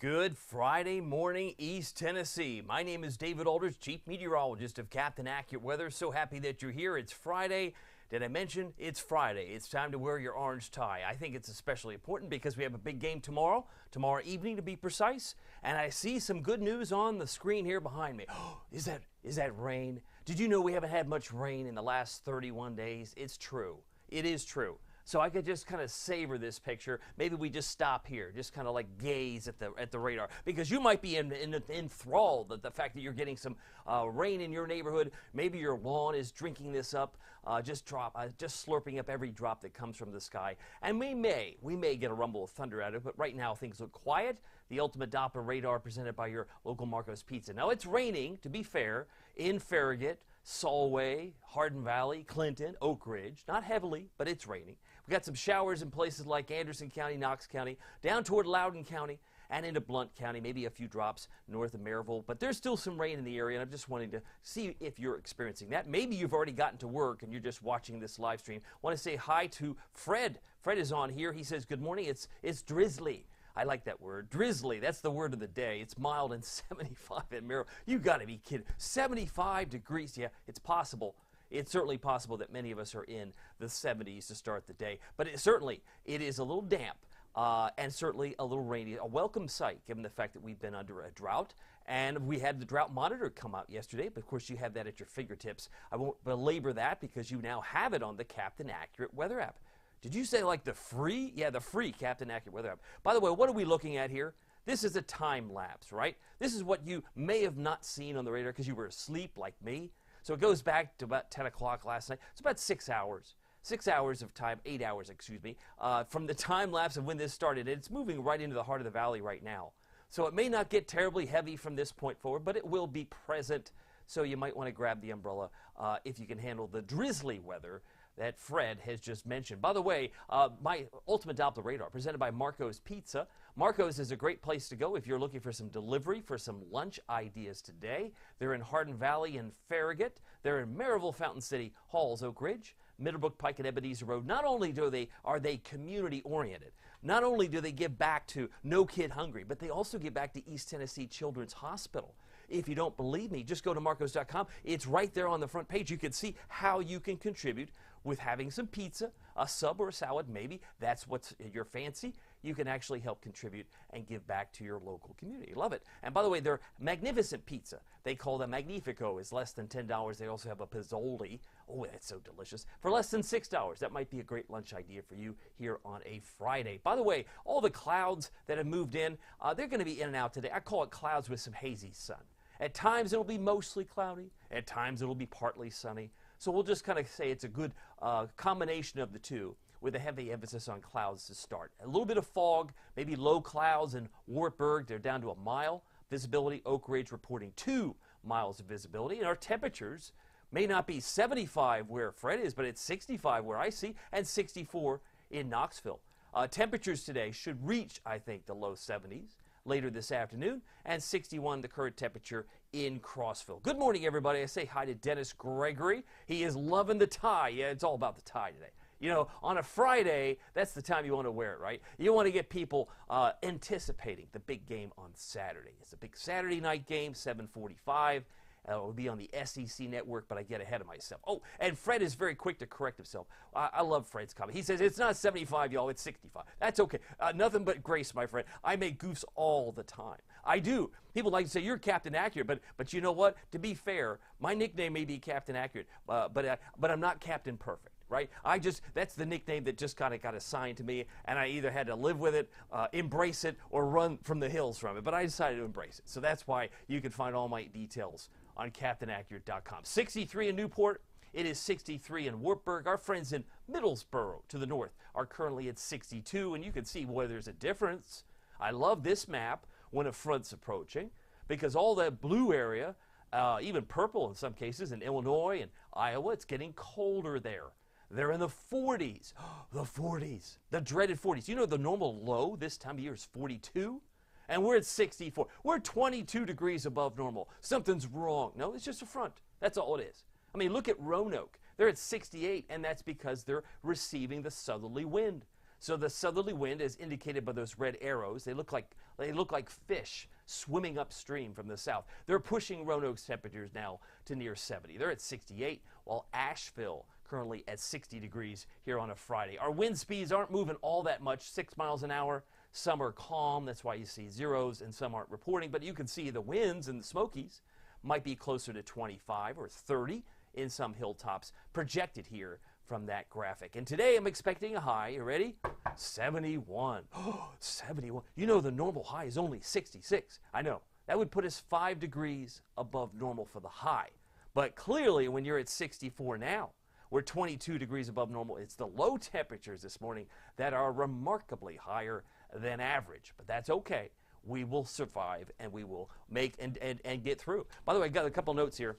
Good Friday morning, East Tennessee. My name is David Alders, Chief Meteorologist of Captain Accurate Weather. So happy that you're here. It's Friday. Did I mention it's Friday? It's time to wear your orange tie. I think it's especially important because we have a big game tomorrow evening to be precise. And I see some good news on the screen here behind me. Is that rain? Did you know we haven't had much rain in the last 31 days? It's true. It is true. So I could just kind of savor this picture. Maybe we just stop here, just kind of like gaze at the radar, because you might be enthralled at the fact that you're getting some rain in your neighborhood. Maybe your lawn is drinking this up, just slurping up every drop that comes from the sky. And we may get a rumble of thunder out of it, but right now things look quiet. The ultimate Doppler radar presented by your local Marco's Pizza. Now it's raining, to be fair, in Farragut, Solway, Hardin Valley, Clinton, Oak Ridge. Not heavily, but it's raining. We got some showers in places like Anderson County, Knox County, down toward Loudoun County, and into Blount County, maybe a few drops north of Maryville. But there's still some rain in the area, and I'm just wanting to see if you're experiencing that. Maybe you've already gotten to work and you're just watching this live stream. I want to say hi to Fred. Fred is on here. He says, good morning. It's drizzly. I like that word. Drizzly, that's the word of the day. It's mild and 75 in Maryville. You got to be kidding. 75 degrees. Yeah, it's possible. It's certainly possible that many of us are in the 70s to start the day. But it is a little damp and certainly a little rainy. A welcome sight, given the fact that we've been under a drought. And we had the drought monitor come out yesterday. But, of course, you have that at your fingertips. I won't belabor that because you now have it on the Captain Accurate weather app. Did you say like the free? Yeah, the free Captain Accurate weather app. By the way, what are we looking at here? This is a time lapse, right? This is what you may have not seen on the radar because you were asleep like me. So it goes back to about 10 o'clock last night. It's about 6 hours. 6 hours of time, 8 hours, excuse me, from the time lapse of when this started. It's moving right into the heart of the valley right now. So it may not get terribly heavy from this point forward, but it will be present. So you might want to grab the umbrella if you can handle the drizzly weather that Fred has just mentioned. By the way, my Ultimate Doppler radar presented by Marco's Pizza. Marco's is a great place to go if you're looking for some delivery, for some lunch ideas today. They're in Hardin Valley and Farragut. They're in Maryville, Fountain City, Halls, Oak Ridge, Middlebrook, Pike, and Ebenezer Road. Not only are they community-oriented, not only do they give back to No Kid Hungry, but they also give back to East Tennessee Children's Hospital. If you don't believe me, just go to marcos.com. It's right there on the front page. You can see how you can contribute with having some pizza, a sub or a salad, maybe. That's what's your fancy. You can actually help contribute and give back to your local community. Love it. And by the way, their magnificent pizza, they call them Magnifico, is less than $10. They also have a Pizzoli. Oh, that's so delicious. For less than $6. That might be a great lunch idea for you here on a Friday. By the way, all the clouds that have moved in, they're going to be in and out today. I call it clouds with some hazy sun. At times it'll be mostly cloudy. At times it'll be partly sunny. So we'll just kind of say it's a good combination of the two, with a heavy emphasis on clouds to start. A little bit of fog, maybe low clouds in Wartburg. They're down to a mile visibility. Oak Ridge reporting 2 miles of visibility. And our temperatures may not be 75 where Fred is, but it's 65 where I see, and 64 in Knoxville. Temperatures today should reach, I think, the low 70s later this afternoon, and 61 the current temperature in Crossville. Good morning, everybody. I say hi to Dennis Gregory. He is loving the tie. Yeah, it's all about the tie today. You know, on a Friday, that's the time you want to wear it, right? You want to get people anticipating the big game on Saturday. It's a big Saturday night game, 7:45. It will be on the SEC network, but I get ahead of myself. Oh, and Fred is very quick to correct himself. I love Fred's comment. He says, it's not 75, y'all, it's 65. That's okay. Nothing but grace, my friend. I make goofs all the time. I do. People like to say, you're Captain Accurate, but you know what? To be fair, my nickname may be Captain Accurate, but I'm not Captain Perfect. Right? That's the nickname that just kind of got assigned to me, and I either had to live with it, embrace it, or run from the hills from it. But I decided to embrace it. So that's why you can find all my details on CaptainAccurate.com. 63 in Newport. It is 63 in Wartburg. Our friends in Middlesboro to the north are currently at 62, and you can see where there's a difference. I love this map when a front's approaching, because all that blue area, even purple in some cases, in Illinois and Iowa, it's getting colder there. They're in the 40s. The 40s. The dreaded 40s. You know the normal low this time of year is 42? And we're at 64. We're 22 degrees above normal. Something's wrong. No, it's just a front. That's all it is. I mean, look at Roanoke. They're at 68, and that's because they're receiving the southerly wind. So the southerly wind, as indicated by those red arrows, they look like fish swimming upstream from the south. They're pushing Roanoke's temperatures now to near 70. They're at 68, while Asheville currently at 60 degrees here on a Friday. Our wind speeds aren't moving all that much, 6 miles an hour. Some are calm, that's why you see zeros, and some aren't reporting. But you can see the winds in the Smokies might be closer to 25 or 30 in some hilltops projected here from that graphic. And today I'm expecting a high, you ready? 71. Oh, 71. You know the normal high is only 66. I know. That would put us 5 degrees above normal for the high. But clearly when you're at 64 now, we're 22 degrees above normal. It's the low temperatures this morning that are remarkably higher than average. But that's okay. We will survive and we will make and get through. By the way, I got a couple notes here.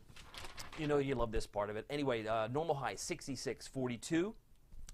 You know you love this part of it. Anyway, normal high 66.42.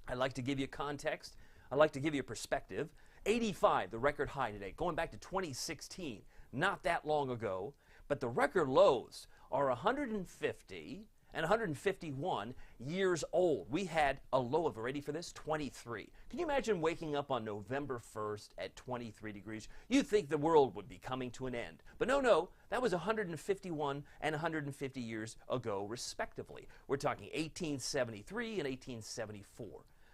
I'd like to give you context. I'd like to give you a perspective. 85, the record high today, going back to 2016, not that long ago. But the record lows are 150 and 151 years old. We had a low of, ready for this, 23. Can you imagine waking up on November 1st at 23 degrees? You'd think the world would be coming to an end. But no, that was 151 and 150 years ago, respectively. We're talking 1873 and 1874,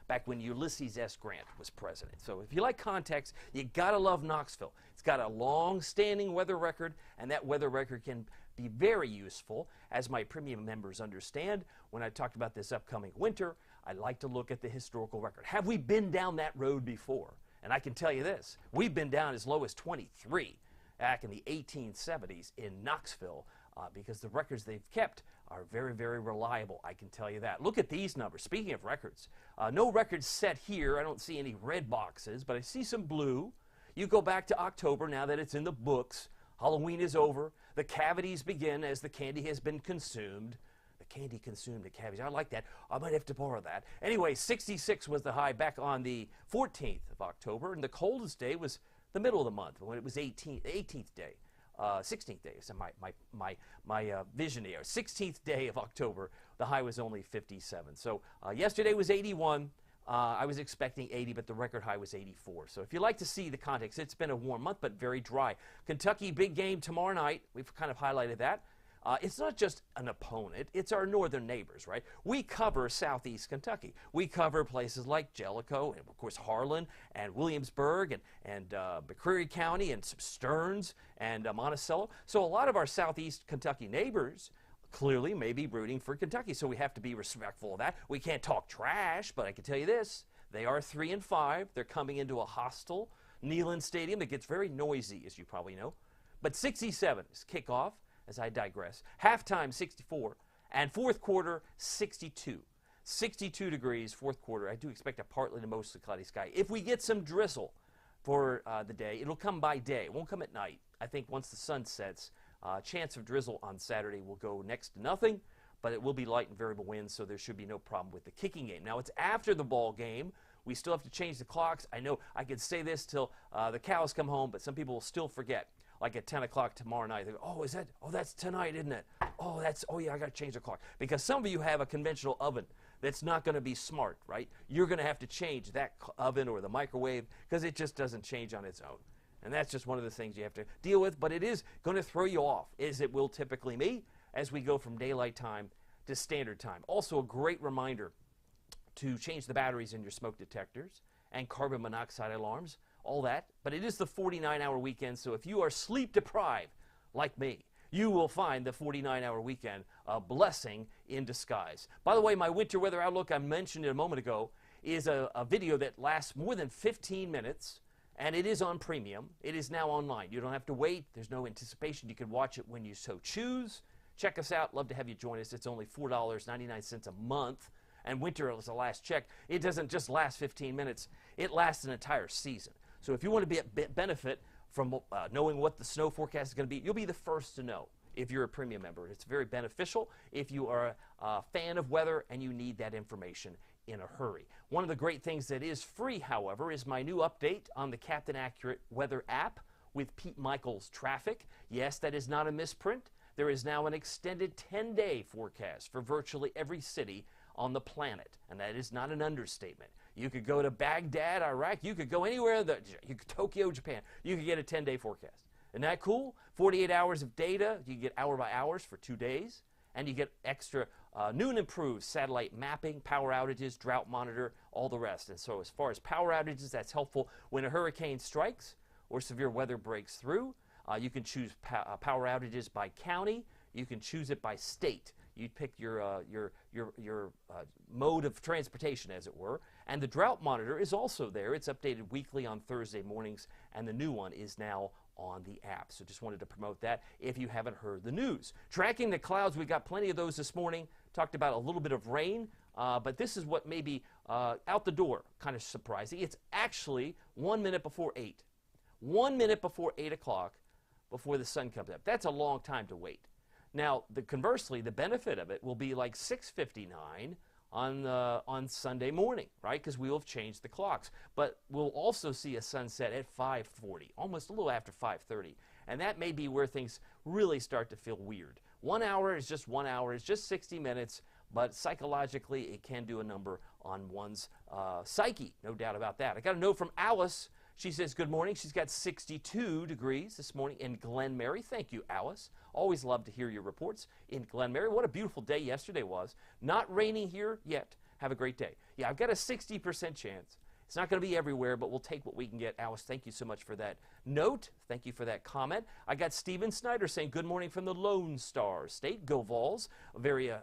back when Ulysses S. Grant was president. So if you like context, you gotta love Knoxville. It's got a long-standing weather record, and that weather record can be very useful, as my premium members understand. When I talked about this upcoming winter, I like to look at the historical record. Have we been down that road before? And I can tell you this, we've been down as low as 23 back in the 1870s in Knoxville, because the records they've kept are very, very reliable. I can tell you that. Look at these numbers. Speaking of records, no records set here. I don't see any red boxes, but I see some blue. You go back to October now that it's in the books. Halloween is over. The cavities begin as the candy has been consumed. The candy consumed the cavities. I like that. I might have to borrow that. Anyway, 66 was the high back on the 14th of October, and the coldest day was the middle of the month when it was 18th day. 16th day, so my vision here. 16th day of October, the high was only 57. So yesterday was 81. I was expecting 80, but the record high was 84. So if you like to see the context, it's been a warm month, but very dry. Kentucky, big game tomorrow night. We've kind of highlighted that. It's not just an opponent, it's our northern neighbors, right? We cover southeast Kentucky. We cover places like Jellicoe, and of course Harlan, and Williamsburg, and McCreary County, and some Stearns, and Monticello. So a lot of our southeast Kentucky neighbors clearly may be rooting for Kentucky, so we have to be respectful of that. We can't talk trash, but I can tell you this, they are 3-5. They're coming into a hostile Neyland Stadium. It gets very noisy, as you probably know. But 67 is kickoff, as I digress. Halftime, 64, and fourth quarter, 62. 62 degrees, fourth quarter. I do expect a partly to mostly cloudy sky. If we get some drizzle for the day, it'll come by day. It won't come at night. I think once the sun sets, chance of drizzle on Saturday will go next to nothing, but it will be light and variable winds, so there should be no problem with the kicking game. Now, it's after the ball game. We still have to change the clocks. I know I could say this till the cows come home, but some people will still forget. Like at 10 o'clock tomorrow night, they go, oh, that's tonight, isn't it? Oh yeah, I got to change the clock. Because some of you have a conventional oven that's not going to be smart, right? You're going to have to change that oven or the microwave because it just doesn't change on its own. And that's just one of the things you have to deal with, but it is going to throw you off, as it will typically me, as we go from daylight time to standard time. Also, a great reminder to change the batteries in your smoke detectors and carbon monoxide alarms, all that. But it is the 49-hour weekend, so if you are sleep deprived like me, you will find the 49-hour weekend a blessing in disguise. By the way, my winter weather outlook I mentioned a moment ago is a video that lasts more than 15 minutes. And it is on premium. It is now online. You don't have to wait. There's no anticipation. You can watch it when you so choose. Check us out. Love to have you join us. It's only $4.99 a month. And winter is the last check. It doesn't just last 15 minutes. It lasts an entire season. So if you want to be at benefit from knowing what the snow forecast is going to be, you'll be the first to know if you're a premium member. It's very beneficial if you are a fan of weather and you need that information in a hurry. One of the great things that is free, however, is my new update on the Captain Accurate weather app with Pete Michaels traffic. Yes, that is not a misprint. There is now an extended 10-day forecast for virtually every city on the planet, and that is not an understatement. You could go to Baghdad, Iraq. You could go anywhere, Tokyo, Japan. You could get a 10-day forecast. Isn't that cool? 48 hours of data. You get hour by hours for 2 days. And you get extra new and improved satellite mapping, power outages, drought monitor, all the rest. And so as far as power outages, that's helpful when a hurricane strikes or severe weather breaks through. You can choose power outages by county. You can choose it by state. You pick your mode of transportation, as it were. And the drought monitor is also there. It's updated weekly on Thursday mornings, and the new one is now on the app. So just wanted to promote that if you haven't heard the news. Tracking the clouds, we got plenty of those this morning. Talked about a little bit of rain, but this is what may be out the door, kind of surprising. It's actually 1 minute before 8. 1 minute before 8 o'clock before the sun comes up. That's a long time to wait. Now, conversely, the benefit of it will be like 6:59 on Sunday morning, right? Because we will have changed the clocks. But we'll also see a sunset at 5:40, almost a little after 5:30. And that may be where things really start to feel weird. 1 hour is just 1 hour. It's just 60 minutes. But psychologically, it can do a number on one's psyche. No doubt about that. I got a note from Alice. She says, good morning. She's got 62 degrees this morning in Glen Mary. Thank you, Alice. Always love to hear your reports in Glen Mary. What a beautiful day yesterday was. Not raining here yet. Have a great day. Yeah, I've got a 60% chance. It's not going to be everywhere, but we'll take what we can get. Alice, thank you so much for that note. Thank you for that comment. I got Stephen Snyder saying, good morning from the Lone Star State. Go Vols. Very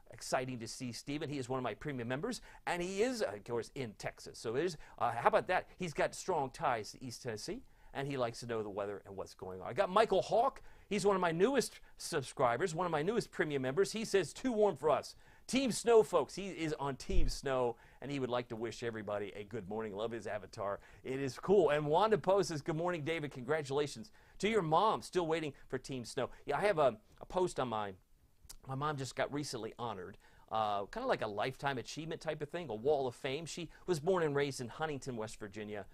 exciting to see Stephen. He is one of my premium members, and he is, of course, in Texas. So it is, how about that? He's got strong ties to East Tennessee, and he likes to know the weather and what's going on. I got Michael Hawk. He's one of my newest subscribers, one of my newest premium members. He says, too warm for us. Team Snow, folks. He is on Team Snow, and he would like to wish everybody a good morning. Love his avatar. It is cool. And Wanda Poe says, good morning, David. Congratulations to your mom. Still waiting for Team Snow. Yeah, I have a post on my mom just got recently honored, kind of like a lifetime achievement type of thing, a wall of fame. She was born and raised in Huntington, West Virginia.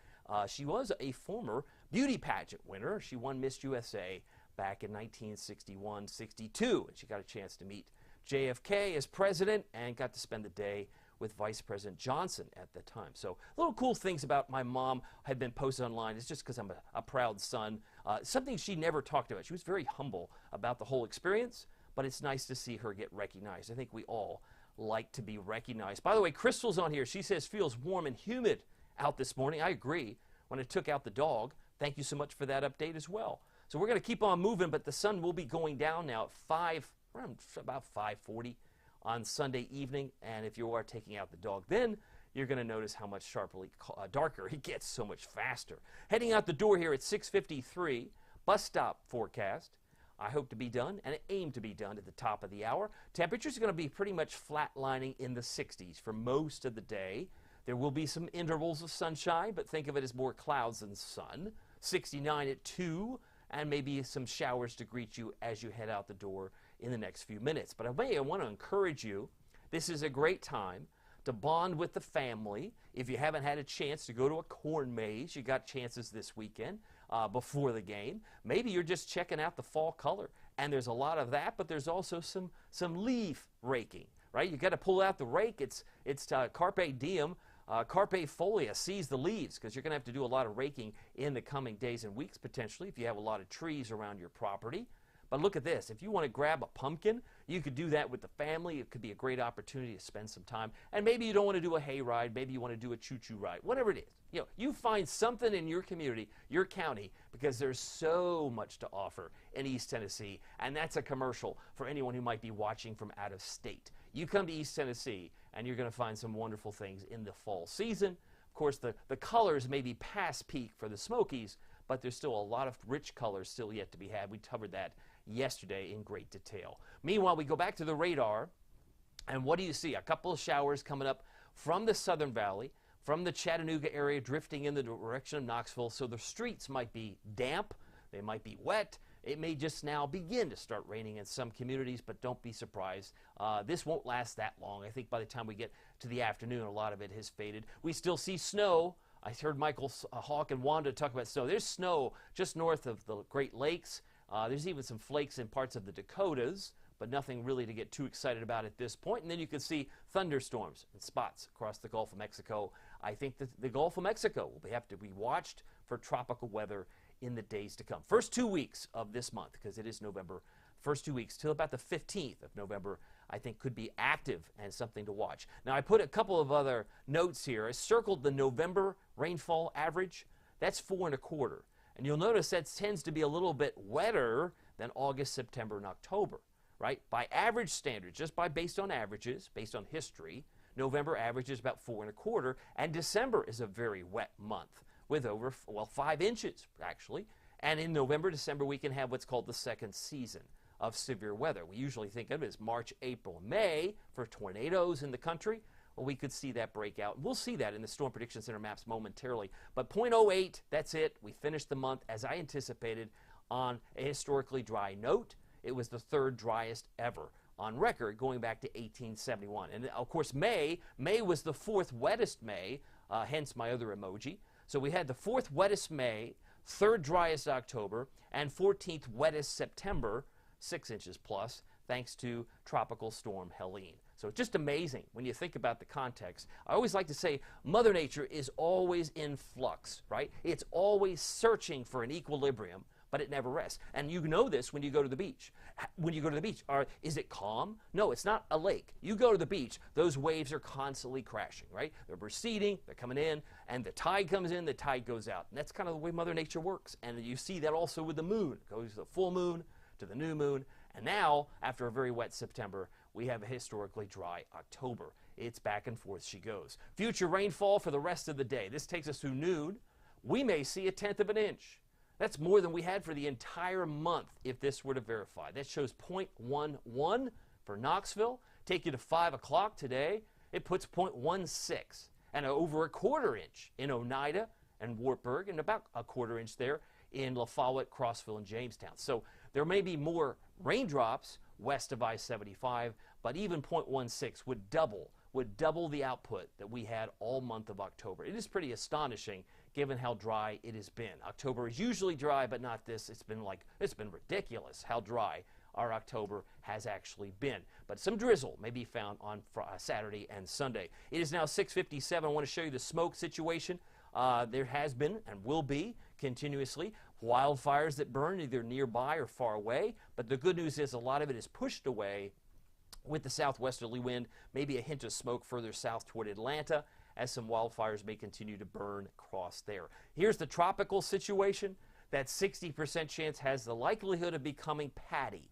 She was a former beauty pageant winner. She won Miss USA back in 1961-62, and she got a chance to meet JFK as president and got to spend the day with Vice President Johnson at the time. So little cool things about my mom had been posted online. It's just because I'm a proud son. Something she never talked about. She was very humble about the whole experience, but it's nice to see her get recognized. I think we all like to be recognized. By the way, Crystal's on here. She says feels warm and humid out this morning. I agree. When I took out the dog, thank you so much for that update as well. So we're going to keep on moving, but the sun will be going down now at around about 5:40 on Sunday evening. And if you are taking out the dog, then you're going to notice how much sharply darker it gets, so much faster. Heading out the door here at 6:53, bus stop forecast. I hope to be done and aim to be done at the top of the hour. Temperatures are going to be pretty much flatlining in the 60s for most of the day. There will be some intervals of sunshine, but think of it as more clouds than sun. 69 at 2, and maybe some showers to greet you as you head out the door in the next few minutes. But I want to encourage you, this is a great time to bond with the family. If you haven't had a chance to go to a corn maze, you got chances this weekend before the game. Maybe you're just checking out the fall color, and there's a lot of that, but there's also some leaf raking, right? You got to pull out the rake. It's carpe diem. Carpe folia, seize the leaves, because you're going to have to do a lot of raking in the coming days and weeks potentially if you have a lot of trees around your property. But look at this. If you want to grab a pumpkin, you could do that with the family. It could be a great opportunity to spend some time. And maybe you don't want to do a hayride. Maybe you want to do a choo-choo ride. Whatever it is. You find something in your community, your county, because there's so much to offer in East Tennessee. And that's a commercial for anyone who might be watching from out of state. You come to East Tennessee, and you're going to find some wonderful things in the fall season. Of course, the colors may be past peak for the Smokies, but there's still a lot of rich colors still yet to be had. We covered that yesterday in great detail. Meanwhile, we go back to the radar, and what do you see? A couple of showers coming up from the Southern Valley, from the Chattanooga area, drifting in the direction of Knoxville. So the streets might be damp, they might be wet. It may just now begin to start raining in some communities, but don't be surprised. This won't last that long. I think by the time we get to the afternoon, a lot of it has faded. We still see snow. I heard Michael Hawk and Wanda talk about snow. There's snow just north of the Great Lakes. There's even some flakes in parts of the Dakotas, but nothing really to get too excited about at this point. And then you can see thunderstorms in spots across the Gulf of Mexico. I think that the Gulf of Mexico will have to be watched for tropical weather in the days to come. First 2 weeks of this month, because it is November, first 2 weeks till about the 15th of November, I think could be active and something to watch. Now, I put a couple of other notes here. I circled the November rainfall average. That's 4.25. And you'll notice that tends to be a little bit wetter than August, September, and October, right? By average standards, just based on averages, based on history, November averages about 4.25, and December is a very wet month with over, 5 inches, actually. And in November, December, we can have what's called the second season of severe weather. We usually think of it as March, April, May for tornadoes in the country. Well, we could see that break out. We'll see that in the Storm Prediction Center maps momentarily. But 0.08, that's it. We finished the month, as I anticipated, on a historically dry note. It was the third driest ever on record going back to 1871. And, of course, May was the fourth wettest May, hence my other emoji. So we had the fourth wettest May, third driest October, and 14th wettest September, 6 inches plus, thanks to Tropical Storm Helene. So it's just amazing when you think about the context. I always like to say Mother Nature is always in flux, right? It's always searching for an equilibrium, but it never rests. And you know this when you go to the beach. When you go to the beach, is it calm? No, it's not a lake. You go to the beach, those waves are constantly crashing, right? They're receding, they're coming in, and the tide comes in, the tide goes out. And that's kind of the way Mother Nature works. And you see that also with the moon. It goes to the full moon, to the new moon, and now, after a very wet September, we have a historically dry October. It's back and forth she goes. Future rainfall for the rest of the day. This takes us through noon. We may see 1/10 of an inch. That's more than we had for the entire month if this were to verify. That shows 0.11 for Knoxville. Take you to 5 o'clock today. It puts 0.16 and over 1/4 inch in Oneida and Wartburg, and about 1/4 inch there in La Follette, Crossville, and Jamestown. So there may be more raindrops west of I-75, but even 0.16 would double the output that we had all month of October. It is pretty astonishing given how dry it has been. October is usually dry, but not this. It's been ridiculous how dry our October has actually been. But some drizzle may be found on Saturday and Sunday. It is now 6:57. I want to show you the smoke situation. There has been and will be continuously wildfires that burn either nearby or far away, but the good news is a lot of it is pushed away with the southwesterly wind, maybe a hint of smoke further south toward Atlanta, as some wildfires may continue to burn across there. Here's the tropical situation. That 60% chance has the likelihood of becoming Patty.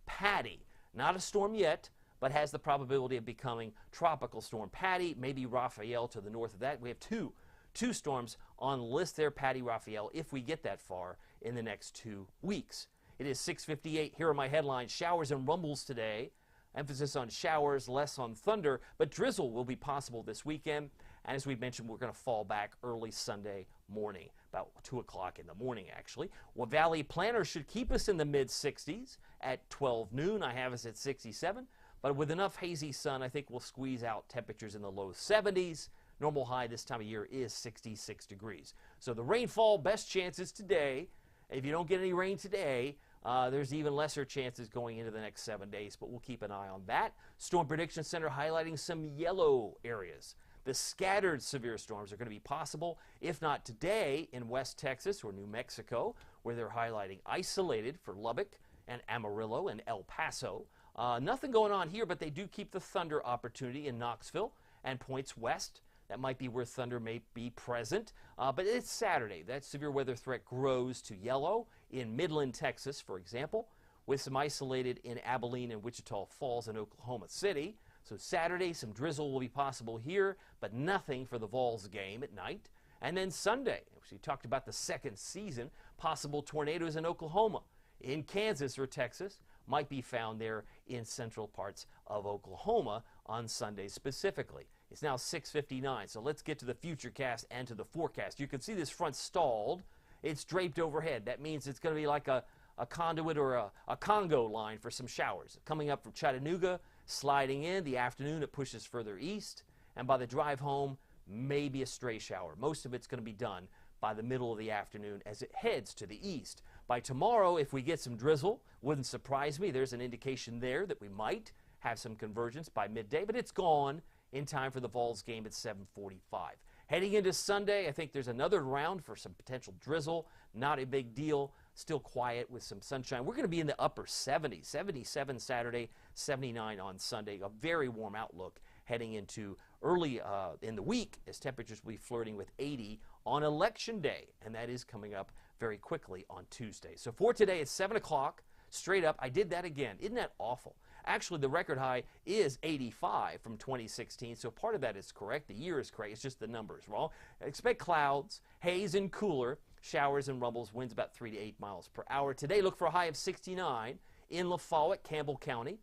Patty, not a storm yet, but has the probability of becoming Tropical Storm Patty, maybe Raphael to the north of that. We have two storms on the list there, Patty, Raphael, if we get that far in the next 2 weeks. It is 6:58. Here are my headlines. Showers and rumbles today. Emphasis on showers, less on thunder, but drizzle will be possible this weekend. And as we mentioned, we're going to fall back early Sunday morning, about 2 o'clock in the morning, actually. Well, Valley Planner should keep us in the mid-60s at 12 noon. I have us at 67. But with enough hazy sun, I think we'll squeeze out temperatures in the low 70s. Normal high this time of year is 66 degrees. So the rainfall, best chances today. If you don't get any rain today, there's even lesser chances going into the next 7 days, but we'll keep an eye on that. Storm Prediction Center highlighting some yellow areas. The scattered severe storms are going to be possible, if not today, in West Texas or New Mexico, where they're highlighting isolated for Lubbock and Amarillo and El Paso. Nothing going on here, but they do keep the thunder opportunity in Knoxville and points west. That might be where thunder may be present. But it's Saturday. That severe weather threat grows to yellow in Midland, Texas, for example, with some isolated in Abilene and Wichita Falls and Oklahoma City. So Saturday, some drizzle will be possible here, but nothing for the Vols game at night. And then Sunday, we talked about the second season, possible tornadoes in Oklahoma, in Kansas or Texas, might be found there in central parts of Oklahoma on Sunday specifically. It's now 6:59, so let's get to the futurecast and to the forecast. You can see this front stalled. It's draped overhead. That means it's going to be like a conduit or a Congo line for some showers. Coming up from Chattanooga, sliding in the afternoon, it pushes further east, and by the drive home, maybe a stray shower. Most of it's going to be done by the middle of the afternoon as it heads to the east. By tomorrow, if we get some drizzle, wouldn't surprise me. There's an indication there that we might have some convergence by midday, but it's gone in time for the Vols game at 7:45. Heading into Sunday, I think there's another round for some potential drizzle. Not a big deal. Still quiet with some sunshine. We're going to be in the upper 70s, 77 Saturday, 79 on Sunday. A very warm outlook heading into early in the week as temperatures will be flirting with 80 on Election Day, and that is coming up very quickly on Tuesday. So for today, it's 7 o'clock, straight up. I did that again. Isn't that awful? Actually, the record high is 85 from 2016, so part of that is correct. The year is correct. It's just the numbers wrong. Expect clouds, haze, and cooler. Showers and rumbles, winds about 3 to 8 miles per hour. Today, look for a high of 69 in Lafayette, Campbell County.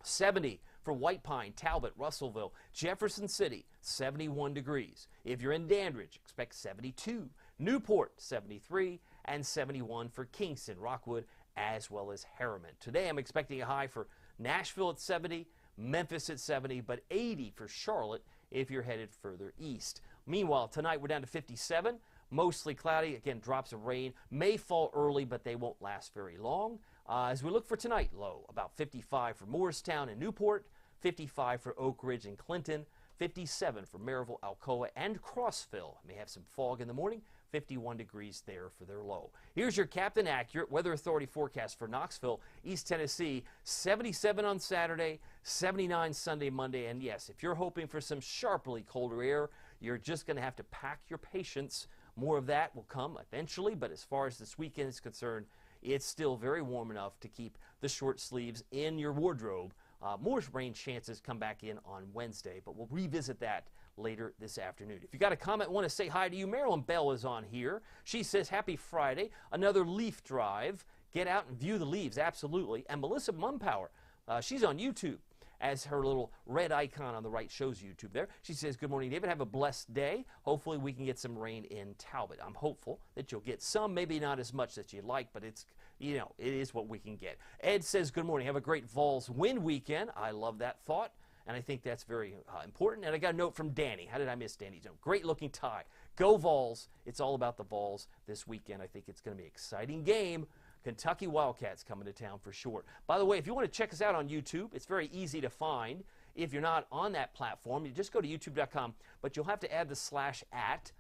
70 for White Pine, Talbot, Russellville, Jefferson City, 71 degrees. If you're in Dandridge, expect 72. Newport, 73, and 71 for Kingston, Rockwood, as well as Harriman. Today, I'm expecting a high for Nashville at 70, Memphis at 70, but 80 for Charlotte if you're headed further east. Meanwhile, tonight we're down to 57. Mostly cloudy. Again, drops of rain may fall early, but they won't last very long. As we look for tonight, low about 55 for Morristown and Newport, 55 for Oak Ridge and Clinton, 57 for Maryville, Alcoa, and Crossville. May have some fog in the morning. 51 degrees there for their low. Here's your Captain Accurate Weather Authority forecast for Knoxville, East Tennessee. 77 on Saturday, 79 Sunday, Monday. And yes, if you're hoping for some sharply colder air, you're just going to have to pack your patience. More of that will come eventually, but as far as this weekend is concerned, it's still very warm enough to keep the short sleeves in your wardrobe. More rain chances come back in on Wednesday, but we'll revisit that later this afternoon. If you got a comment, want to say hi to you, Marilyn Bell is on here. She says, happy Friday, another leaf drive. Get out and view the leaves, absolutely. And Melissa Mumpower, she's on YouTube, as her little red icon on the right shows YouTube there. She says, good morning, David. Have a blessed day. Hopefully we can get some rain in Talbot. I'm hopeful that you'll get some, maybe not as much as you'd like, but it's, you know, it is what we can get. Ed says, good morning. Have a great Vols win weekend. I love that thought, and I think that's very important. And I got a note from Danny. How did I miss Danny's note? Great looking tie. Go Vols. It's all about the Vols this weekend. I think it's going to be an exciting game. Kentucky Wildcats coming to town for sure. By the way, if you want to check us out on YouTube, it's very easy to find. If you're not on that platform, you just go to youtube.com, but you'll have to add the /at.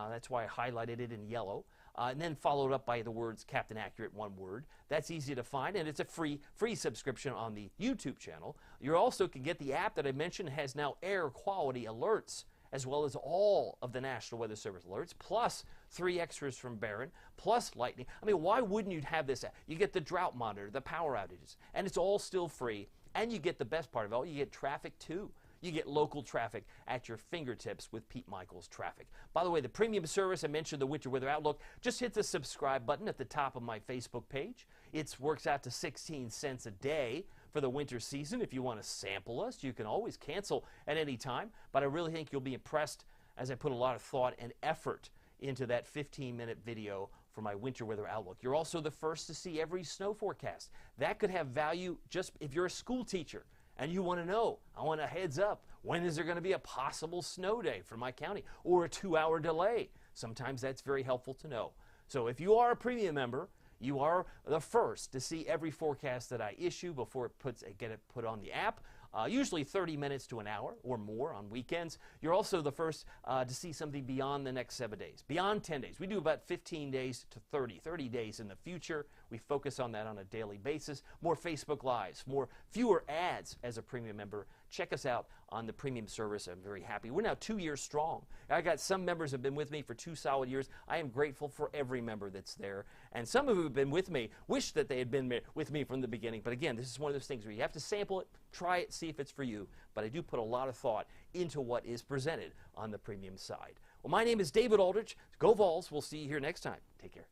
That's why I highlighted it in yellow. And then followed up by the words Captain Accurate, one word. That's easy to find, and it's a free subscription on the YouTube channel. You also can get the app that I mentioned. It has now air quality alerts, as well as all of the National Weather Service alerts, plus 3 extras from Barron, plus lightning. I mean, why wouldn't you have this app? You get the drought monitor, the power outages, and it's all still free. And you get the best part of it all, you get traffic too. You get local traffic at your fingertips with Pete Michaels Traffic. By the way, the premium service, I mentioned the Winter Weather Outlook, just hit the subscribe button at the top of my Facebook page. It works out to 16 cents a day for the winter season. If you want to sample us, you can always cancel at any time, but I really think you'll be impressed as I put a lot of thought and effort into that 15-minute video for my Winter Weather Outlook. You're also the first to see every snow forecast. That could have value just if you're a school teacher and you want to know, I want a heads up, when is there going to be a possible snow day for my county or a 2-hour delay? Sometimes that's very helpful to know. So if you are a premium member, you are the first to see every forecast that I issue before get it put on the app. Usually 30 minutes to an hour or more on weekends. You're also the first to see something beyond the next 7 days, beyond 10 days. We do about 15 days to 30 days in the future. We focus on that on a daily basis. More Facebook Lives, fewer ads as a premium member. Check us out on the premium service. I'm very happy. We're now 2 years strong. I got some members have been with me for 2 solid years. I am grateful for every member that's there. And some of who have been with me wish that they had been with me from the beginning. But again, this is one of those things where you have to sample it, try it, see if it's for you. But I do put a lot of thought into what is presented on the premium side. Well, my name is David Aldrich. Go Vols. We'll see you here next time. Take care.